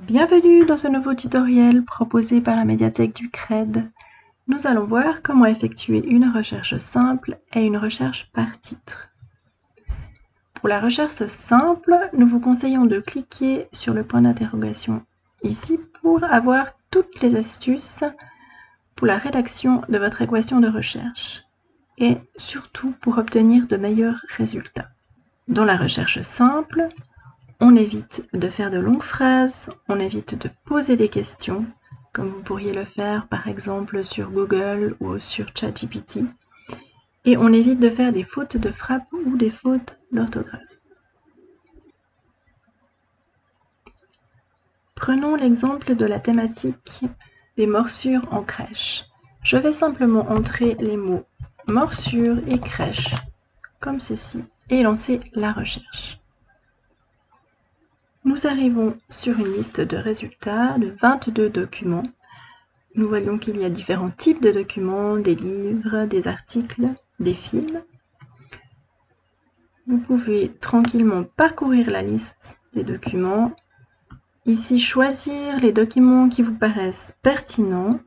Bienvenue dans ce nouveau tutoriel proposé par la médiathèque du CRED. Nous allons voir comment effectuer une recherche simple et une recherche par titre. Pour la recherche simple, nous vous conseillons de cliquer sur le point d'interrogation ici pour avoir toutes les astuces pour la rédaction de votre équation de recherche et surtout pour obtenir de meilleurs résultats. Dans la recherche simple, on évite de faire de longues phrases, on évite de poser des questions, comme vous pourriez le faire par exemple sur Google ou sur ChatGPT, et on évite de faire des fautes de frappe ou des fautes d'orthographe. Prenons l'exemple de la thématique des morsures en crèche. Je vais simplement entrer les mots morsure et crèche, comme ceci, et lancer la recherche. Nous arrivons sur une liste de résultats de 22 documents. Nous voyons qu'il y a différents types de documents, des livres, des articles, des films. Vous pouvez tranquillement parcourir la liste des documents. Ici, choisir les documents qui vous paraissent pertinents.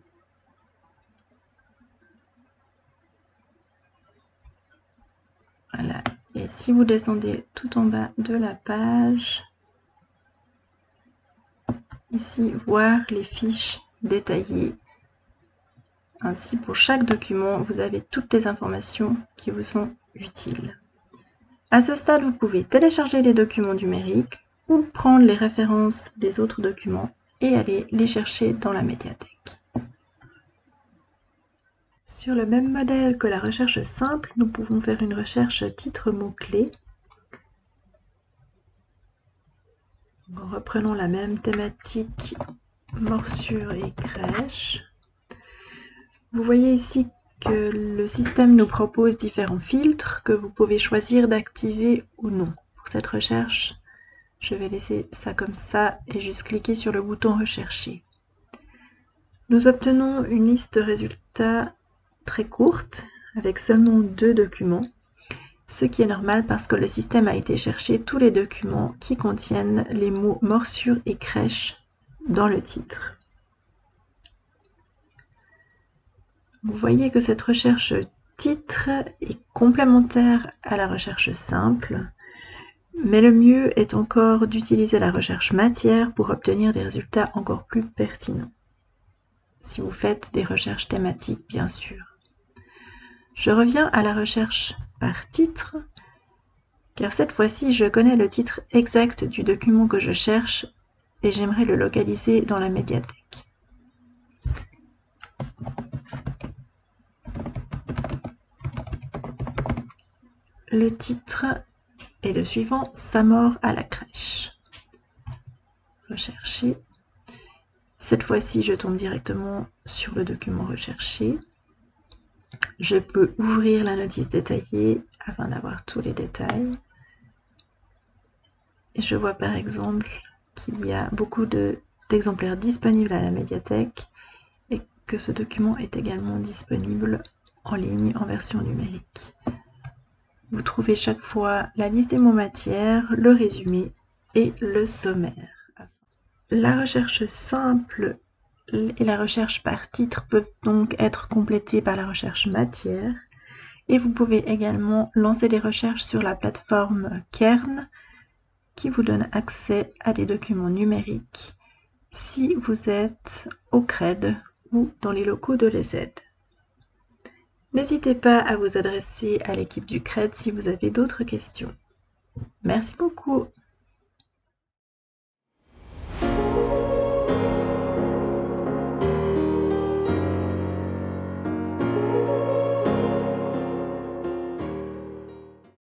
Voilà. Et si vous descendez tout en bas de la page, ici, voir les fiches détaillées. Ainsi, pour chaque document, vous avez toutes les informations qui vous sont utiles. À ce stade, vous pouvez télécharger les documents numériques ou prendre les références des autres documents et aller les chercher dans la médiathèque. Sur le même modèle que la recherche simple, nous pouvons faire une recherche titre mots-clés. Reprenons la même thématique, morsure et crèche. Vous voyez ici que le système nous propose différents filtres que vous pouvez choisir d'activer ou non. Pour cette recherche, je vais laisser ça comme ça et juste cliquer sur le bouton rechercher. Nous obtenons une liste de résultats très courte avec seulement 2 documents, ce qui est normal parce que le système a été chercher tous les documents qui contiennent les mots morsure et crèche dans le titre. Vous voyez que cette recherche titre est complémentaire à la recherche simple, mais le mieux est encore d'utiliser la recherche matière pour obtenir des résultats encore plus pertinents. Si vous faites des recherches thématiques, bien sûr. Je reviens à la recherche par titre, car cette fois-ci, je connais le titre exact du document que je cherche et j'aimerais le localiser dans la médiathèque. Le titre est le suivant, Sa mort à la crèche. Rechercher. Cette fois-ci, je tombe directement sur le document recherché. Je peux ouvrir la notice détaillée afin d'avoir tous les détails. Et je vois par exemple qu'il y a beaucoup d'exemplaires disponibles à la médiathèque et que ce document est également disponible en ligne en version numérique. Vous trouvez chaque fois la liste des mots matières, le résumé et le sommaire. La recherche simple et la recherche par titre peuvent donc être complétées par la recherche matière et vous pouvez également lancer des recherches sur la plateforme Kern qui vous donne accès à des documents numériques si vous êtes au CRED ou dans les locaux de l'ESED. N'hésitez pas à vous adresser à l'équipe du CRED si vous avez d'autres questions. Merci beaucoup.